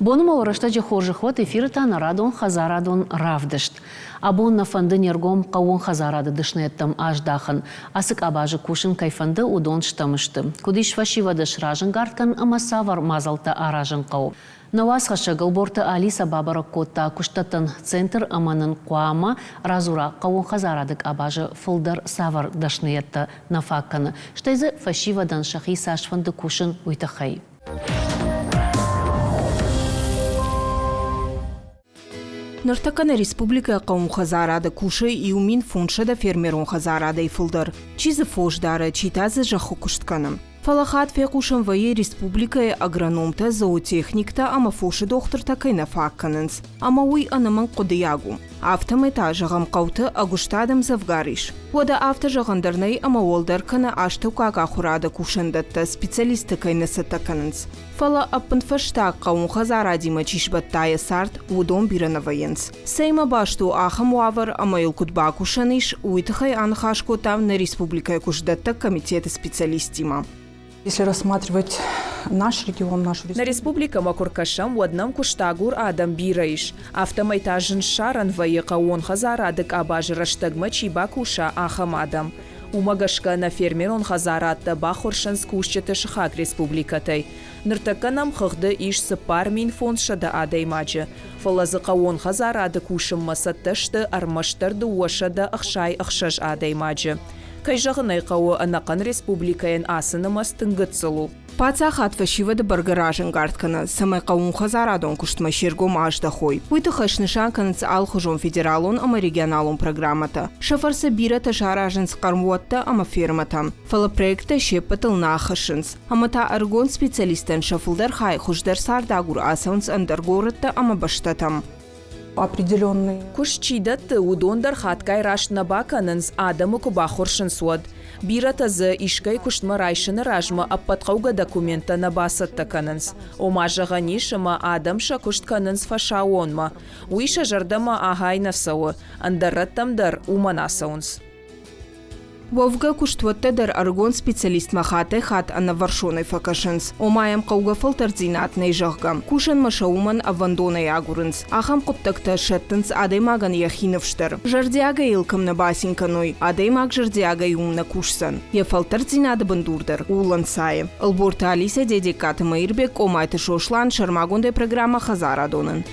Бонума орашта жехоржихват эфирта нарадон хазарадон равдышт. Абон на фанды нергом кавон хазарады дышнеттам аждахан. Асык абажы кушын кайфанды удон штамышты. Кудиш фашивадыш ражын гарткан амасавар мазалта аражын кау. Навасхаша галборта Алиса Бабара Котта куштатын центр аманын куама разура кавон хазарадык абажы фылдар савар дышнетта нафакканы. Штайзы фашивадан шахи сашфанды кушын уйтахай. Ныртакана республика каум хазарада куши и умин фуншада фермерон хазарада и фулдар. Чизы фошдара, читазы жаху куштканам. Фалахат фекушам вае республика агрономта, зоотехникта, ама фоши дохтырта кайна факканынс. Ама уй анаман кодиягу. Автомета жагам кауты агуштадам завгариш. Вода авто жагандарнай ама олдаркана аштаука гахурада кушандатта специалисты кайна сатаканынс. Фала аппын фашта каум хазарадима чишбаттая сарт удон биранаваенс. Сейма башту ахам уавар ама илкутба кушаниш уйтахай анхашко там на республика кушдатта комитета специалистима. Если рассматривать наш регион, нашу республику. На республика Макуркашам в одном куштагур адам бираиш. Автомайтажен шаран ваека он хазарадык абажи раштагма чиба куша ахам адам. Умагашка на фермер он хазаратта бахуршан скушчеты шахак республикатай. Ныртаканам хыхды иш сыпар мин фонд шада адаймаджи. Фалазыка он хазарадык ушым масатташты армаштарды уашада ахшай ахшаж адаймаджи. Кайжағынай қауы анақан республикаен асынымас тыңгытсылу. Пацахат фашивады баргаражын гартканы, самай қауын хазарадон куштма шергом аждахой. Уйты хашнышан каныц алхужон федералон ама регионалон программата. Шафарса бирата жаражын скармуатта ама фермата. Фала проекта шеппатыл нахашынс. Амата аргон специалистен шафылдар хай хуждар сардагур асаунс андаргорытта ама баштатам. Определенные. Кушчидатты удондар хаткай рашна баканынс адамы кубахуршын суад. Биратазы ишкай куштма райшыны ражма аппатқауга документа набасатта канынс. Омажаға нишыма адамша куштканынс фаша онма. Уиша жардама агайнасауы, андарраттамдар уманасаунс. Вовга куштваттадар аргон специалист махатай хат анна варшоной факашынс. Омаям қауга фалтардзинат нейжағгам. Кушан машауман авандонай агурынс. Ахам құптакта шаттынс адаймаган яхиновштар. Жардиага илкам на басинканой. Адаймаг жардиага юмна кушсан. Я фалтардзинат бандурдар. Улан сае. Алборта Алиса дедикаты Майрбек омайты шошлан шармагондай программа Хазарадонын.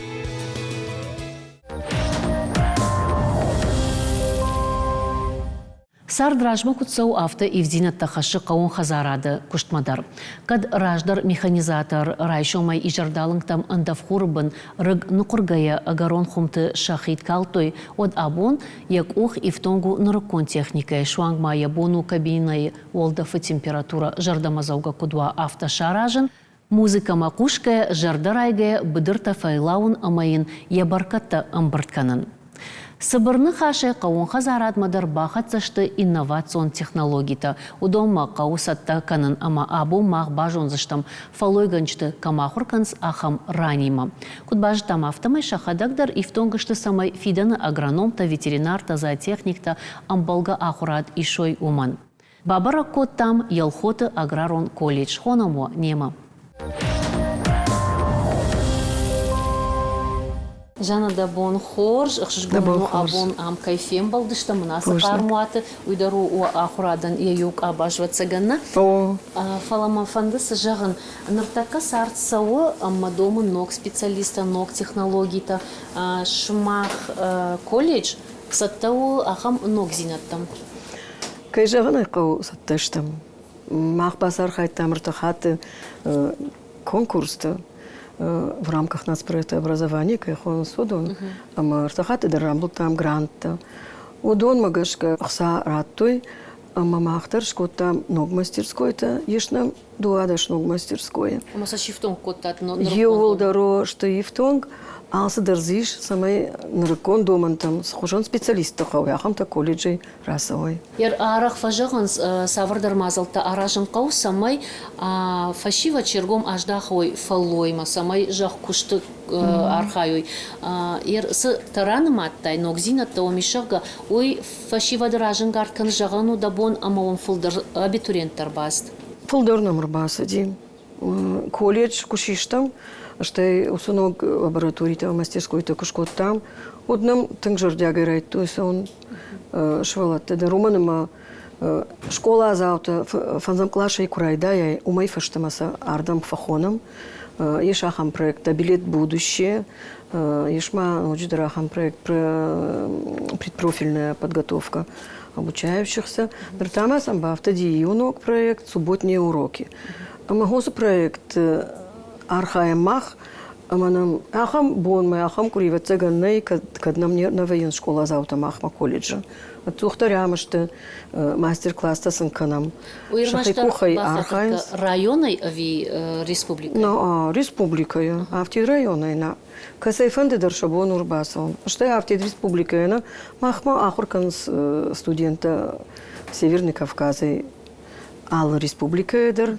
Сардражма кутсау авто и вдинат тахашы каун хазарады куштмадар. Кад раждар механизатор райшомай и жардалыңтам андавхурбын рыг нукургая агарон хумты шахид калтой от абон як ух и втонгу нарыкон техникой шуангма ябону кабиной олдафы температура жардамазауга кудва авто шаражын музыка макушкая жардарайгая быдырта файлаун амайын ябаркатта амбыртканын. Сыбырны хашай қауын хазарадмадар бақатсашты инновацион технологита. Удома қауысатта канын ама абу мақ бажонзыштам фалойганчты камахурканс ахам ранима. Кудбажтам автомай шахадагдар ифтонгышты самай фиданы агрономта, ветеринарта, зоотехникта амбалга ахурат ишой уман. Бабара коттам ялхоты аграрон колледж хонамо нема. Жана да бон хорж, ахшгон абон ам кайфем балдышта мынасы кармуаты уйдару у ахурадан яюк абажватса ганна. Фалама фандысы жағын ныртака сартсауы амма домы ног специалиста, ног технологита, шмах колледж саттау ахам ног зинаттам. Кай жағын айқау сатташтам. Мах базар хайтам ртахаты конкурсты. В рамках нацпроекта образования, кайхон судон, ама ртахаты дарамбл там гранта. Удон магашка ахса раттой, ама махтар шкота ног мастерской-то, ешнам дуадаш ног мастерской. Ама са шифтонг коттат ног. Евол даро, что ифтонг, алса дарзиш самай нарыкон доман там схожон специалист ахам та колледжей расовой. Яр арах фажаган савардар мазалта аражын қау самай фашива чергом аждахой фаллойма самай жах кушты архайой. Яр с тараныматтай ногзинатта омишага ой фашива даражын гарткан жагану дабон ама он фулдар абитуриенттар баст. Фулдар номер баса дим. колледж кушиштам, что усунок лаборатории мастерской то кушкот там, одном тыңжырдяга райт, то есть он швалат, да руманыма школа азаута фанзам клаша и курайда, я умай фаштамаса ардам фахоном, ешахам проект «Билет в будущее», ешма уджидарахам проект «Предпрофильная подготовка обучающихся». Бертамасам бафтади юнок проект «Субботние уроки». Амагосу проект «Архаемах», ахам бонмай, ахам куривацеганней, когда мне на военной школе азаута махма колледжа. Тухтарямышты мастер-класс сынканам. Уйрмаштар районной ави республика? Ну, республика, я. Автид районной, на. Касайфанды даршабон урбасом. Что я автид республика, я. Махма ахуркан студента Северный Кавказ. Ал республика, эдер.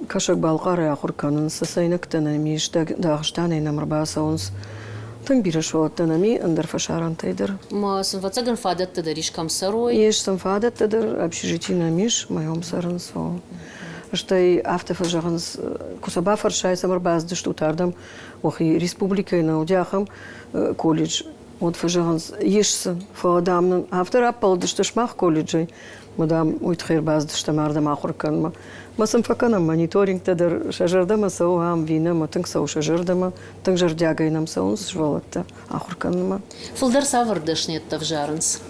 Кашак Балкары ахурканын сасайнак танами, дагштаны намрбаса онс. Тан бирашват танами, андер фашаран тайдер. Ма сынфацаган фадат тадариш камсарой? Еш сынфадат тадер, общежитие намиш, моем сарансо. Что и автофажаганс кусаба фаршай самрбаз дештутардам, охи республикой на удяхам колледж. Вот фажаганс ешса фадамнан автор аппал дешташмах колледжей. Мадам уйтхир баз дештамардам ахурканма. Масам факанам мониторинг тадер шажардама сауам вина, матынг сау шажардама, тынг жардягай нам саунс швалатта ахурканма. Фулдар савардаш нет тавжаранс.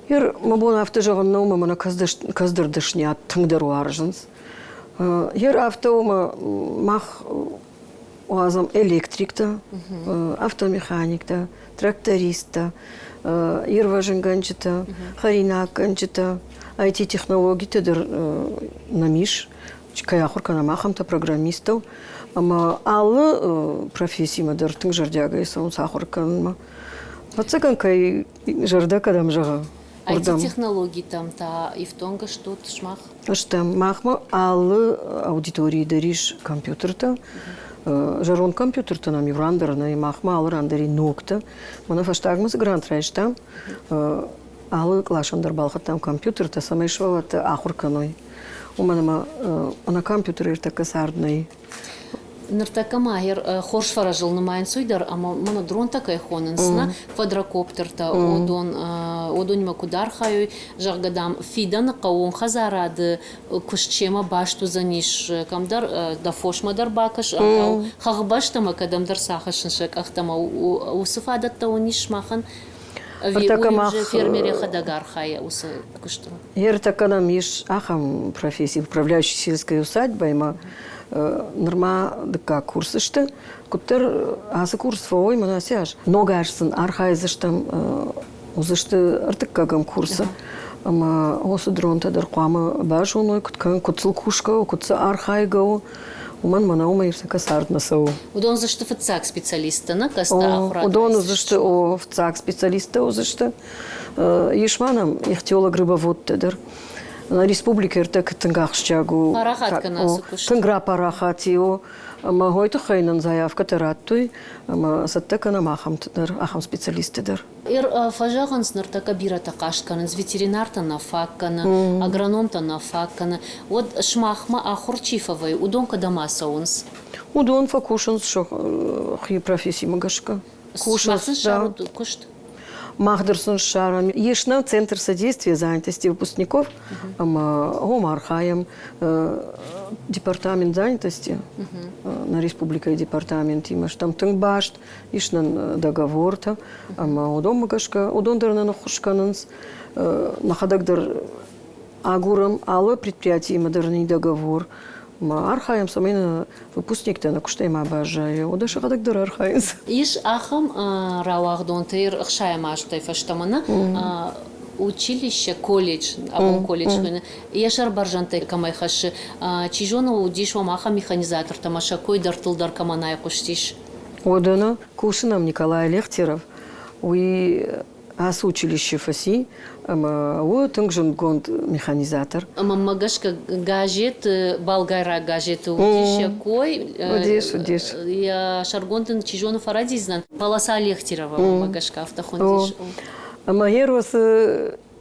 Ир мабон автожаган наума мана каздар дашнят тынгдару аржанс. Ир автома мах оазам электрикта, автомеханикта, тракториста, ир важенганчита, харина канчита. IT-технологии тедер намиш, каяхурка намахамта программистов, ама аллы профессии мадер тынг жардяга и сон сахурканма. Пацакан кай жарда кадам жага. IT-технологии там та и в тонга что шмах? Что махма аллы аудитории дариш компьютер-то. Жарон компьютер-то нам юрандер на и махма аллы рандери нокта. Мана фаштагмас грант райшта. Алы клашандар балхаттам компьютер, та самай швалата ахурканой. Уманама на компьютере иртака сардной. Ныртака махер хорш фаражыл нумайын суйдар, ама мана дрон такай хонынсына квадрокоптерта одонима кудар хаюй жагадам фидан каун хазарады кушчема башту заниш камдар да фошмадар бакаш ахау хагбаштама кадамдар сахашыншак ахтама усыфадатта униш махан. Уже фермере хадагар хая усы кушту. Ертакана миш ахам профессии управляющий сельской усадьбой, ма норма дка курсы что, кутер аса курс фой манасяж. Много арсын архайзыштам узышты артыккагам курсы. Ама осы дронта дарқамы баш оной куткан кутсыл кушка, кутса архайгау. Уман мана умай всяка сардна сау. Удон зашты в ЦАК специалиста на каста охрана. Удон зашты в ЦАК специалиста зашты. Ешманам ихтиолог рыбовод тедер. На республике иртек тынгахшчагу. Парахатка нас укушт. Тынгра парахатио. Ама хойто хайнан заявка тараттуй. Ама саттека на махам тедер, ахам специалист тедер. Ир фажаганс нартака бира такашканыз, ветеринарта на факкана, агрономта на факкана. Вот шмахма ахурчифовой, удон кадамаса унс. Удон факушанс шох хи профессии магашка. Кушанс да. Кушт. Махдерсон Шаром. Ешна Центр содействия занятости выпускников, Гомархаем, департамент занятости на республике департамент имаш там тынгбашт, ешна договор-то, удон магашка, удон дерна нахушкананс, нахадагдер агурам, алы предприятие модерный договор. Архаем самайна выпускник-то на куштайма обожаю. Удаши хадагдер архаемс. Иш ахам рауахдон тейр хшаем аштай фаштамана училище, колледж, абон колледж. Яшар баржантай камайхаши. Чижона удишвам аха механизатор тамаша койдар тылдар каманай куштиш. Одана кушинам Николай Лехтеров. Уи ас училище фаси. Вот тынгжын гонд механизатор. Магашка газет, болгара газет удиш кой. Удиш. Я шаргонтын чижону фарадизнан. Полоса Лехтерова магашка автохондиш. Магерос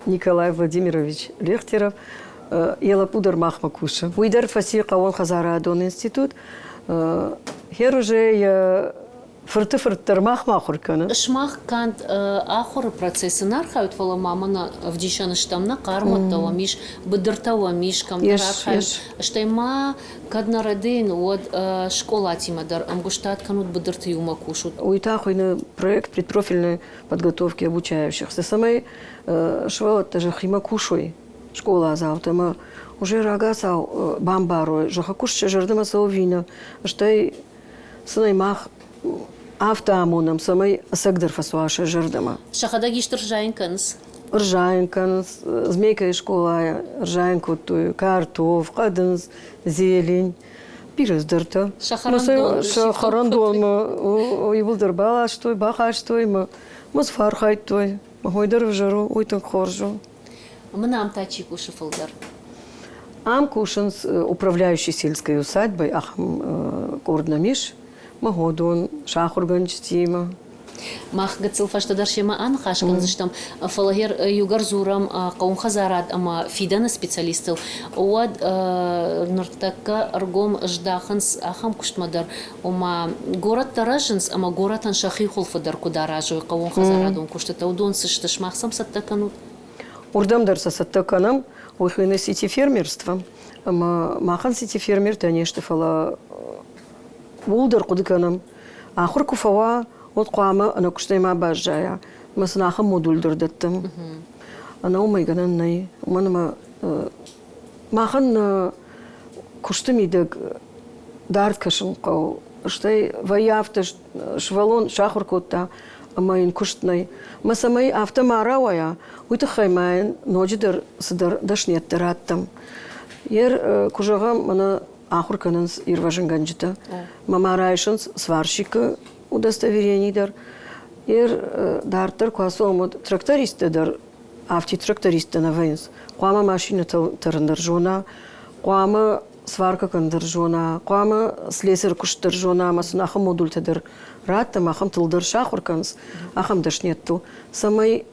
Николай Владимирович Лехтеров. ела пудер махма куша. Уйдер фаси кавон хазара дон институт. Хер уже фырты махма хуркана. Шмах кант ахор процессы нархают фала мамана в дишаны штамна кармоттава миш быдыртава миш камдар архай. Штайма кадна радейн вот школа тимадар амгуштат канут быдырты юма кушут. Уйтахойный проект предпрофильной подготовки обучающихся. Самой швала тоже хима кушой. Школа азалтама уже рагасал бамбарой. Жахакушча жардама саувина. Штай санаймах автоамоном самой сагдер фасуаша жардама. Шахада гиштер жайнканс. Ржаенканс, змейка из школа, ржаенку тую, картоф, каденс, зелень. Пирыздырты. Шахарандон. Уйбулдыр бала штой, баха штой, мусфархай той. Гойдыр в жару, уйтын хоржу. Мнам тачи куши фылдар. Ам кушанс, управляющий сельской усадьбой, ахам Корднамиш, Магодон, Шахурганчтима. Мах гацил фаштадар шема ан хашкан зыштам фалагер югар зурам каум хазарат ама фидана специалистыл. Уад нортака аргом ждаханс ахам куштмадар. Ома город таражинс ама город ан шахи хулфадар кударажу каум хазарадон куштата удон сышташ махсам саттаканут. Урдам дарса саттаканам, уйхыны сети фермерства. Ама махан сети фермер танешты фала улдар кудыканам. Ахур куфава вот قامة أنا كشتي ما بجايا مثلا خم مودول دردتم أنا أمي جنني وأنا ما خن كشتمي دق دارت كشم قو شتي ويافتش شوالون شاخر كوتا أما ين كشتني مثلا ما أفت ما راويا ويتخيمين نوجدر صدر دشنيت دراتم ير كوجام أنا آخر كننس يروجن جنجتا ما رايشنس сварщика удостоверений дар. Дартер квасомод трактористы дар, автотрактористы на венс. Куама машина тарандержона, куама сварка кандержона, куама слесар куштержона, масунаха модуль тадар ратта, махам тылдар шахурканс, ахам дашнетту. Самай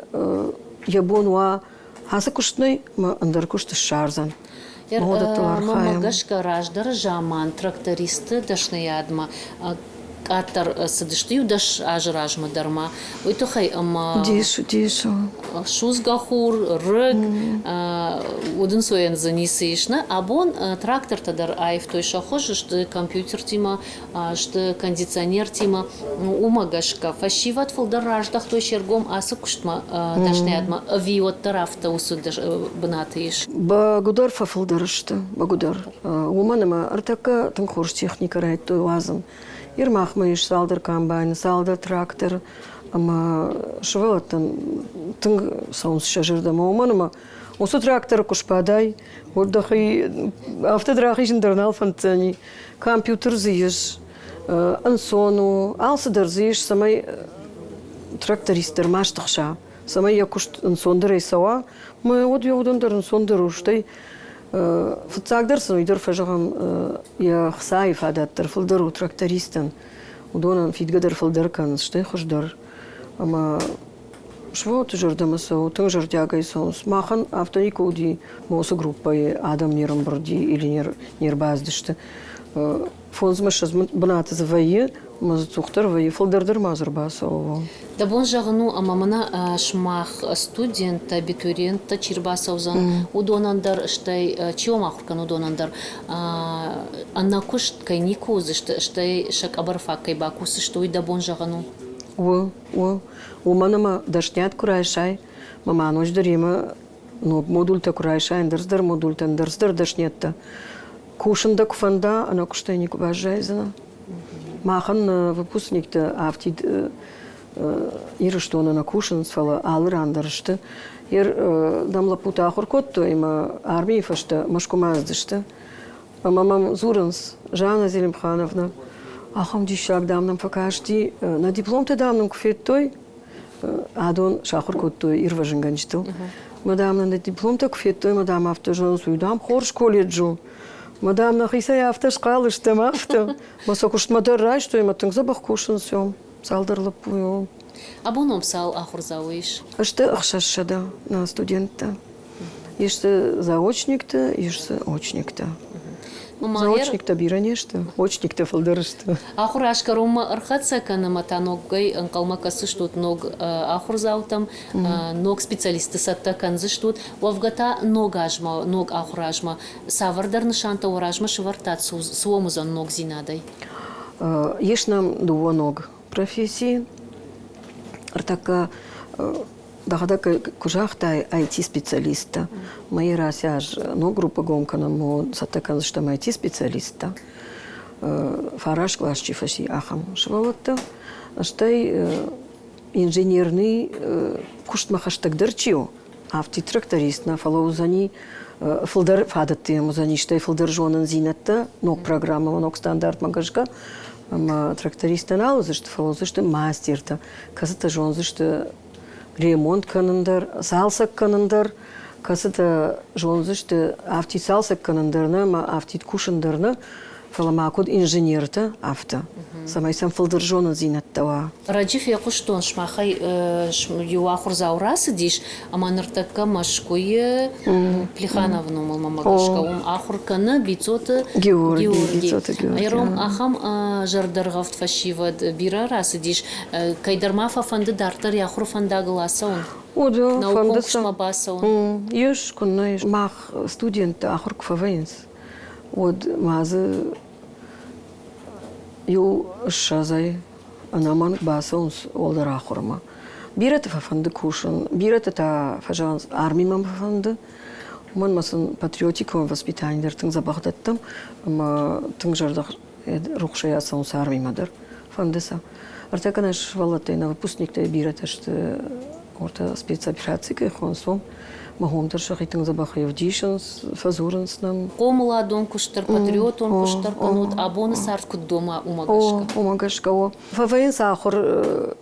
ябонуа хаса куштной, ма андар кушты шарзан. Мамагашка раждар жаман трактористы дашны ядма. Катар садыштыю даш ажражма дарма. Уйтухай ама. Дишу. Шузгахур, рыг, удын соян занисышна. Абон трактор тадар айф той шахожи, что компьютер тима, что кондиционер тима. Умагашка. Фашиват фулдар раждах той шергом асы куштма дашны ядма. Авиот тарафта усуд бынатыш. Багудар фафулдарышты. Багудар. Уманама артака тынхорш техника райт той лазым. Ирмах мыш салдыр комбайн, салдыр трактор, ама швелатан тынг саунс шажырда мауманама. Осу трактор кушпадай, урдахи автодрахишн дернал фантани, компьютер зиеш, ансону, алсыдар зиеш самай трактористер маштахша, самай якуш ансондыр эсава, мы вот яудандар ансондыр уштай. Фцагдерсон уйдер фажагам я хсай фадаттер фылдыру трактористен удонан фидгадер фылдыркан штай хождар ама шво тужардамасо тыңжардягайсонс махан автоникуди мосу группай адам нерам брди или нербаздышты фонзмашаз бынаты завайы мазцухтар вайы фылдырдыр мазырбасо. Да бон жағыну амамана шмах студент, абитуриент, чирбасаузан удонандар штай чиомахуркан удонандар аннакушт кайникузы штай шак абарфак кайбакусы штой да бон жағыну. Уманама дашнят курайшай, мама ночь дарима, но модульта курайшай, дырздар модультан, дырздар дашнетта. Кушанда куфанда, она куштайник уважайзана. Махан выпускник-то автид ир что она на кушан свала алрандершты. Ир дамла пута ахуркотто има армии фашта машкумаздышты. Мамам Зуранс Жанна Зелимхановна. Ахам дишак дамнам факашти на диплом-то дамнам куфеттой. Адон шахуркотто ир важинганчтыл. Мадам на диплом-то куфеттой мадам автожон суйдам хорш колледжу. Мадам на хисая автошкалы штам авто. Масокушт мадарай, что им атыңзабах кушан сём. Салдарлап пуё. Абоном сал ахурзауиш. Ашты ахшашада на студентта. Иште заочникта, иште очникта. Заочникта бира нешта, очникта фалдырышта. Ахур ашкарума архатса канамата ноггай анкалма касыштут ног ахур заутам ног специалисты сатта канзыштут вавгата ногажма ног ахуражма савардар нышанта уражма швартат суомузан ног зинадай. Еш нам дуо ног профессии. Артака дахада кужахта IT-специалиста. Мои расяж, но группа гомкана, но сатакан, что мы IT-специалиста. Фараш класчи фаси ахам швалатта. Штай инженерный куштмахаштак дырчио. Авти тракторист на фалаузани филдер фадатты музани штай филдер жонан зинатта. Ног программа, ног стандарт магашка. Ама тракториста налозы, что фалаузы, что мастерта. Казата жонзы, что ремонт канандар, салсак канандар, касата жонзышты авти салсак канандарна, ма авти кушандарна, фаламакод инженерта авто. Самай сам фалдыр жонан зинаттава. Раджиф я куштон шмахай юахур заурасы диш, ама ныртакка машкуе Плехановну мамагашка. Ахур кана бицота Георгий. Айром ахам жардаргавт фашивад бира расы диш. Кайдармафа фанды дартар яхур фандагыласа он. Ода фандаса. Баса он. Еш конна еш. Мах студент ахур кфавенс. Од мазы ю шазай анаман басонс олдар ахурма. Бирата фанды кушан, бирата та фажанс арми мам фанды. Ман масын патриотиком воспитание дартын забагдаттым, ама тың жардах рухшая сонс арми мадар фандыса. Артаканаш валатайна выпускникта бирата шты орта спецоперации кайхонсом. Магомдар шахитың забахаев дишанс, фазуранс нам. Комула дон куштар патриот, он куштар канут, а бонус арт дома умагашка. Умагашка. ФВН сахар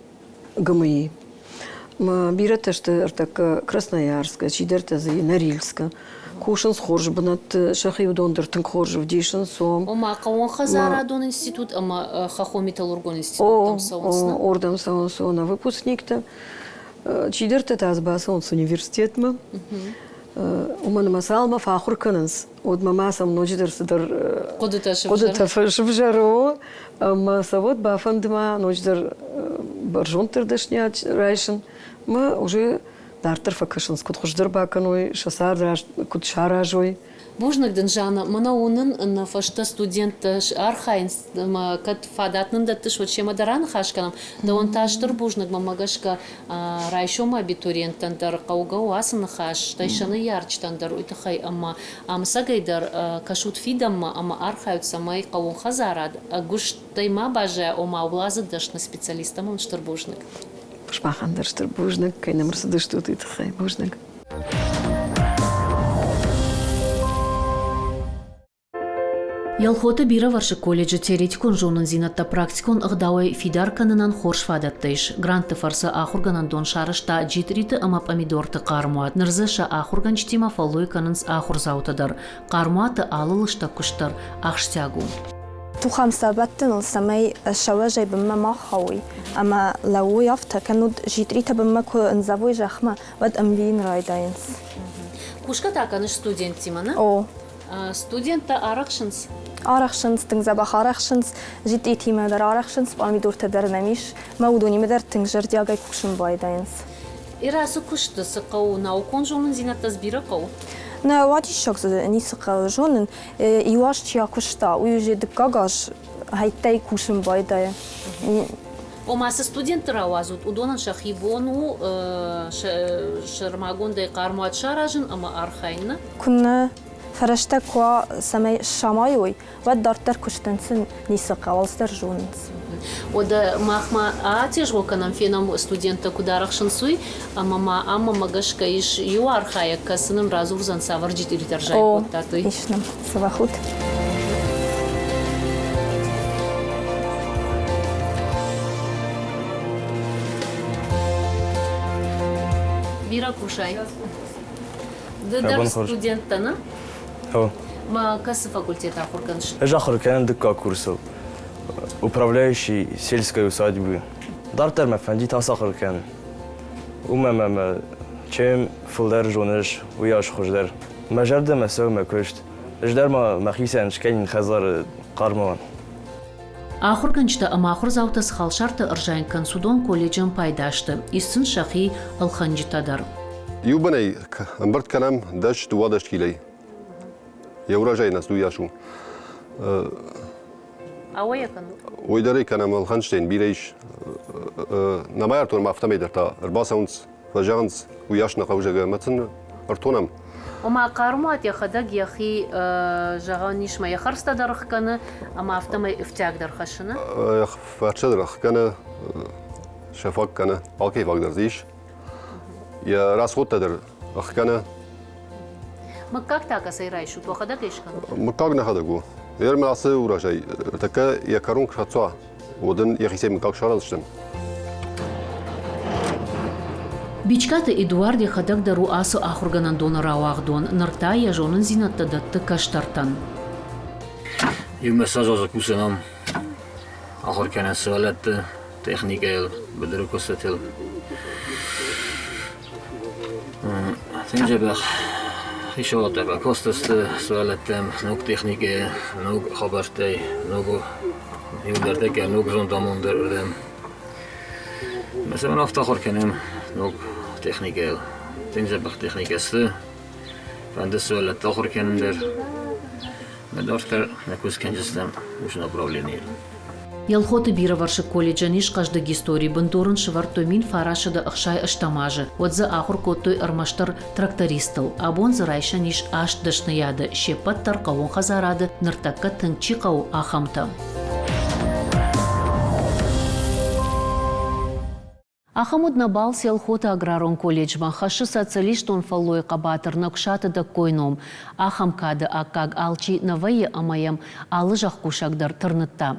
ГМИ. Бирата шты артак Красноярска, Чидерта за Норильска. Кушанс хоржбанат шахив дондыр тың хоржб дишансом. Ома каон хазара дон институт, ама хахо металлургон институт там саунсна. Ордам саунсона выпускник-то. Чидерта тазбасонс университет ма. Уман масалма фахур кананс. Од мамасам ночдерсдер. Кодыта фашвжаро. Масавод бафандма ночдер баржонтер дашнят райшин. Мы уже дартер факашинс кутхуждер баканой шасар кутшаражой. Бужнак дынжана манаунын на фашта студент архайнс кат фадатнын да тыш вот чема даран хашканам да он таштыр бужнак мамагашка райшома абитуриенттандар каугау асын хаш тайшаны ярчтандар уйтахай ама амсагайдар кашут фидамма ама архают самай каун хазарад гуш тайма баже ома влазы дашна специалистам он штыр бужнак Шмахандар штыр бужнак кайнамрсы дыштут уйтахай бужнак. Ялхота бира варшы колледжі теоретикон жонын зинатта практикон ығдауай фидарканынан хорш фадаттайш. Гранты фарсы ахурганан дон шарышта житриті ама помидорты қармуат. Нырзыша ахурган чтима фаллой канынс ахур заутадар. Қармуаты алылышта күштар ахштягу. توخام سابتن السماي الشواجي بما ما خوي أما لو يافتا كانوا جيتريتا بما كو انزافوي جخما ود أملين رايداينس. Кушка таканыш студент тимана? أو. Студента арахшынс? арахшынс тыңзабах арахшынс جيتريتي مدر арахшынс بامي دور تدر نميش ما ودوني مدر تنجر دياغاي كوشن بايداينس. إراسو كشت سقو наукон жонын зинатта збира қау? На вати шок нисqa жонын иуаш чия кушта уюже дыкагаш хайтай кушын байдай. Омасы студенттер ауазут удонан шахибону шармагондай қармуат шаражын ама архайна. Күнні фарашта куа самай шамайой ва дартар куштансын нисqa алстар жонынс. Ода махма атежго канам фенам студента кударахшын суй, ама магашка иш ю архая касынын разурзан саварджит иритаржай коттаты. Ишнам савахут. Бира кушай. Дар студенттана? О. Ма касы факультет ахурганш? Жахар кенен дыкка курсов. Управляющий сельской усадьбы. Дартер мефенди тасахар кен. Умем چیم فلدر جونش و یاش خوشدر مجرد مساو مکشت اجدر ما مخیسن شکین خزار قارمان Ахур гынчта амахур завтас халшарты ыржайн консудон колледжен пайдашты. Исын шахи алханжитадар. يوبني امبرت كلام داش دوادش كيلي يورا جاي ناس دوياشو Ауя кану? ويدري كلام الخنشتين بيريش نماير تون مافتمي درتا الباسونس فجانس وياشنا قوجا متن ارتونم وما قارمات يا خدق يا أخي جغانيش ما يخرست درخ كنا أما أفتما افتاق درخشنا فاتشدرخ كان شفاك كان بالكي فاق درزيش يا راس خود تدر أخ كان مكاك تاكا سيراي شو تو خدق إيش كنا مكاك خدقو يرمي عصي ورا شيء تكا يكرون كشاتوا ودن يخيسي مكاك شارزشتم Бичката Эдуард я хадак дару асу ахурганан дона рауагдон нарта я жонын зинатта датты каштартан. Ю месаж закусенам ахур канан суалатты техникел бедер көрсөтөл. Тенжебах ишоата ба костасты суалаттам нук технике нук хабартай нук юлдардагы нук жондамондердем. Mesela afta kanım nok техникел. Тенжебах техникасы. Ben de söyledi ahur kanımdır. Медортер накус кенжестем уж направление. Ялхоты бира варши колледжан иш каждый истории бандурын швартой мин фараша да ахшай аштамажы. Вот за ахур коттой армаштар трактористыл. Абон за райша ниш аш дашнаяды. Шепат таркавон хазарады нартакка тынчикау ахамта. Ахамуд набал селхота аграрон колледж махашы социалистон фаллой кабатыр накшаты да койном. Ахамкады акаг алчи навайы амаям алы жақ кушагдар тырнытта.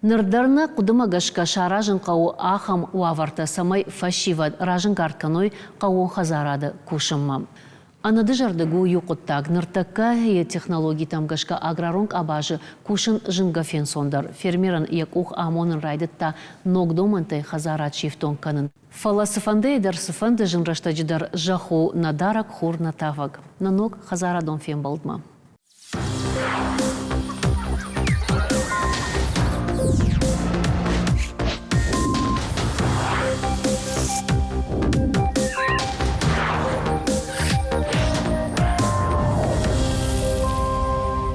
Нырдарны кудыма гашка шаражын кау ахам уаварта самай фашивад ражын картканой кауон хазарады кушымма. Анады жардыгу юқыттаг ныртакка технологий там гашка аграронг абажы кушын жынгафен сондар. Фермеран якух амонын райдытта ногдомантай хазарат шифтон канын. Фаласыфанды эдер сыфанды жынраштаджидар жаху надарак хур натаваг. Нанок хазарадон фен балдма.